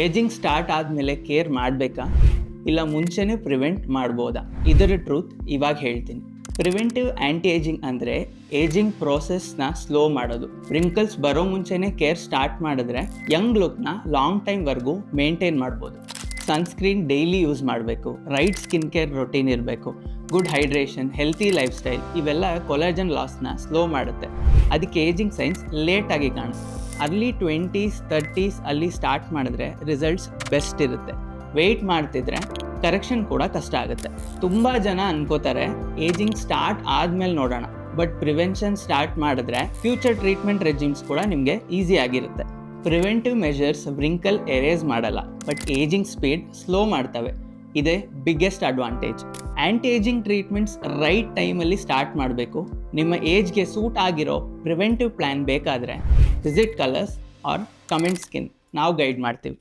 Ageing start ಆದಮೇಲೆ care ಮಾಡಬೇಕಾ ಇಲ್ಲ ಮುಂಚೆನೇ ಪ್ರಿವೆಂಟ್ ಮಾಡ್ಬೋದಾ? ಇದರ ಟ್ರೂತ್ ಇವಾಗ ಹೇಳ್ತೀನಿ. ಪ್ರಿವೆಂಟಿವ್ ಆ್ಯಂಟಿ ಏಜಿಂಗ್ ಅಂದರೆ ಏಜಿಂಗ್ ಪ್ರೋಸೆಸ್ನ ಸ್ಲೋ ಮಾಡೋದು. ರಿಂಕಲ್ಸ್ ಬರೋ ಮುಂಚೆನೇ ಕೇರ್ ಸ್ಟಾರ್ಟ್ ಮಾಡಿದ್ರೆ ಯಂಗ್ ಲುಕ್ನ ಲಾಂಗ್ ಟೈಮ್ವರೆಗೂ ಮೇಂಟೈನ್ ಮಾಡ್ಬೋದು. ಸನ್ಸ್ಕ್ರೀನ್ ಡೈಲಿ ಯೂಸ್ ಮಾಡಬೇಕು, ರೈಟ್ ಸ್ಕಿನ್ ಕೇರ್ ರೊಟೀನ್ ಇರಬೇಕು, good hydration, healthy life style ಇವೆಲ್ಲ ಕೊಲಾಜನ್ ಲಾಸ್ನ ಸ್ಲೋ ಮಾಡುತ್ತೆ. ಅದಕ್ಕೆ ಏಜಿಂಗ್ ಸೈನ್ಸ್ ಲೇಟಾಗಿ ಕಾಣುತ್ತೆ. ಅರ್ಲಿ 20s 30s ಅಲ್ಲಿ ಸ್ಟಾರ್ಟ್ ಮಾಡಿದ್ರೆ ರಿಸಲ್ಟ್ಸ್ ಬೆಸ್ಟ್ ಇರುತ್ತೆ. ವೆಯ್ಟ್ ಮಾಡ್ತಿದ್ರೆ ಕರೆಕ್ಷನ್ ಕೂಡ ಕಷ್ಟ ಆಗುತ್ತೆ. ತುಂಬ ಜನ ಅನ್ಕೋತಾರೆ ಏಜಿಂಗ್ ಸ್ಟಾರ್ಟ್ ಆದಮೇಲೆ ನೋಡೋಣ, ಬಟ್ ಪ್ರಿವೆನ್ಷನ್ ಸ್ಟಾರ್ಟ್ ಮಾಡಿದ್ರೆ ಫ್ಯೂಚರ್ ಟ್ರೀಟ್ಮೆಂಟ್ ರೆಜಿಮ್ಸ್ ಕೂಡ ನಿಮಗೆ ಈಸಿ ಆಗಿರುತ್ತೆ. ಪ್ರಿವೆಂಟಿವ್ ಮೆಷರ್ಸ್ ವ್ರಿಂಕಲ್ ಎರೇಸ್ ಮಾಡಲ್ಲ, ಬಟ್ ಏಜಿಂಗ್ ಸ್ಪೀಡ್ ಸ್ಲೋ ಮಾಡ್ತವೆ. ಇದೇ ಬಿಗ್ಗೆಸ್ಟ್ ಅಡ್ವಾಂಟೇಜ್. ಆ್ಯಂಟಿ ಏಜಿಂಗ್ ಟ್ರೀಟ್ಮೆಂಟ್ಸ್ ರೈಟ್ ಟೈಮಲ್ಲಿ ಸ್ಟಾರ್ಟ್ ಮಾಡಬೇಕು. ನಿಮ್ಮ ಏಜ್ಗೆ ಸೂಟ್ ಆಗಿರೋ ಪ್ರಿವೆಂಟಿವ್ ಪ್ಲ್ಯಾನ್ ಬೇಕಾದರೆ visit colours R comment skin, ನಾವು ಗೈಡ್ ಮಾಡ್ತೀವಿ.